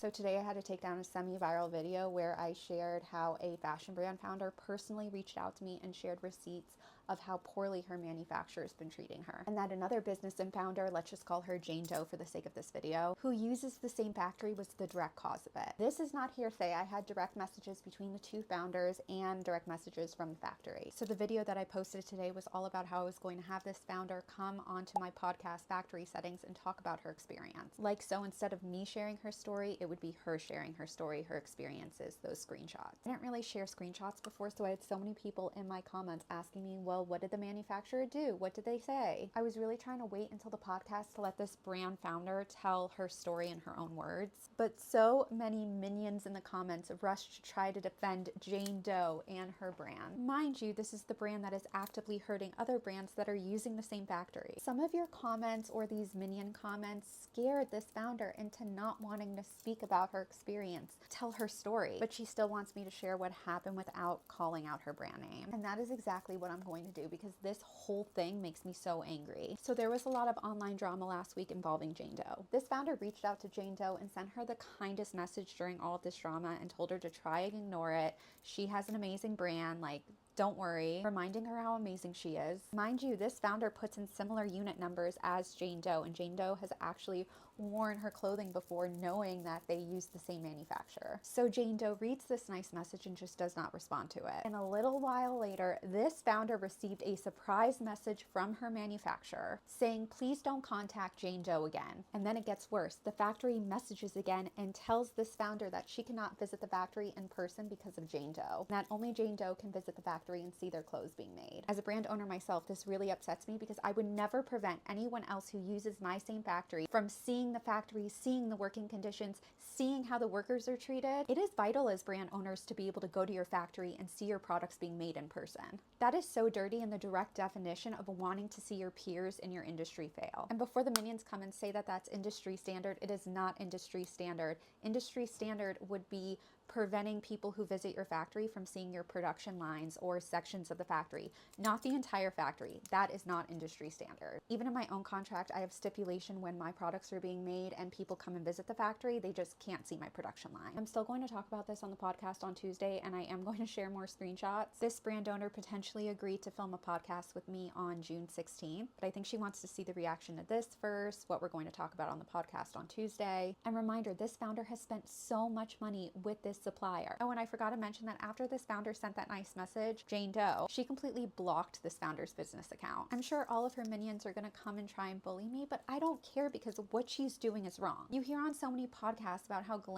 So today I had to take down a semi-viral video where I shared how a fashion brand founder personally reached out to me and shared receipts of how poorly her manufacturer has been treating her. And that another business and founder, let's just call her Jane Doe for the sake of this video, who uses the same factory was the direct cause of it. This is not hearsay. I had direct messages between the two founders and direct messages from the factory. So the video that I posted today was all about how I was going to have this founder come onto my podcast Factory Settings and talk about her experience. Like so, instead of me sharing her story, it would be her sharing her story, her experiences, those screenshots. I didn't really share screenshots before, so I had so many people in my comments asking me, well, what did the manufacturer do? What did they say? I was really trying to wait until the podcast to let this brand founder tell her story in her own words. But so many minions in the comments rushed to try to defend Jane Doe and her brand. Mind you, this is the brand that is actively hurting other brands that are using the same factory. Some of your comments or these minion comments scared this founder into not wanting to speak about her experience, tell her story, but she still wants me to share what happened without calling out her brand name. And that is exactly what I'm going to do because this whole thing makes me so angry. So there was a lot of online drama last week involving Jane Doe. This founder reached out to Jane Doe and sent her the kindest message during all of this drama and told her to try and ignore it. She has an amazing brand, like, don't worry, reminding her how amazing she is. Mind you, this founder puts in similar unit numbers as Jane Doe, and Jane Doe has actually worn her clothing before knowing that they use the same manufacturer. So Jane Doe reads this nice message and just does not respond to it. And a little while later, this founder received a surprise message from her manufacturer saying, please don't contact Jane Doe again. And then it gets worse. The factory messages again and tells this founder that she cannot visit the factory in person because of Jane Doe, and that only Jane Doe can visit the factory and see their clothes being made. As a brand owner myself, this really upsets me because I would never prevent anyone else who uses my same factory from seeing the factory, seeing the working conditions, seeing how the workers are treated. It is vital as brand owners to be able to go to your factory and see your products being made in person. That is so dirty and the direct definition of wanting to see your peers in your industry fail. And before the minions come and say that that's industry standard, it is not industry standard. Industry standard would be preventing people who visit your factory from seeing your production lines or sections of the factory, not the entire factory. That is not industry standard. Even in my own contract, I have stipulation when my products are being made and people come and visit the factory, they just can't see my production line. I'm still going to talk about this on the podcast on Tuesday, and I am going to share more screenshots. This brand owner potentially agreed to film a podcast with me on June 16th, but I think she wants to see the reaction to this first, what we're going to talk about on the podcast on Tuesday. And reminder, this founder has spent so much money with this supplier. Oh, and I forgot to mention that after this founder sent that nice message, Jane Doe, she completely blocked this founder's business account. I'm sure all of her minions are gonna come and try and bully me, but I don't care because what she's doing is wrong. You hear on so many podcasts about how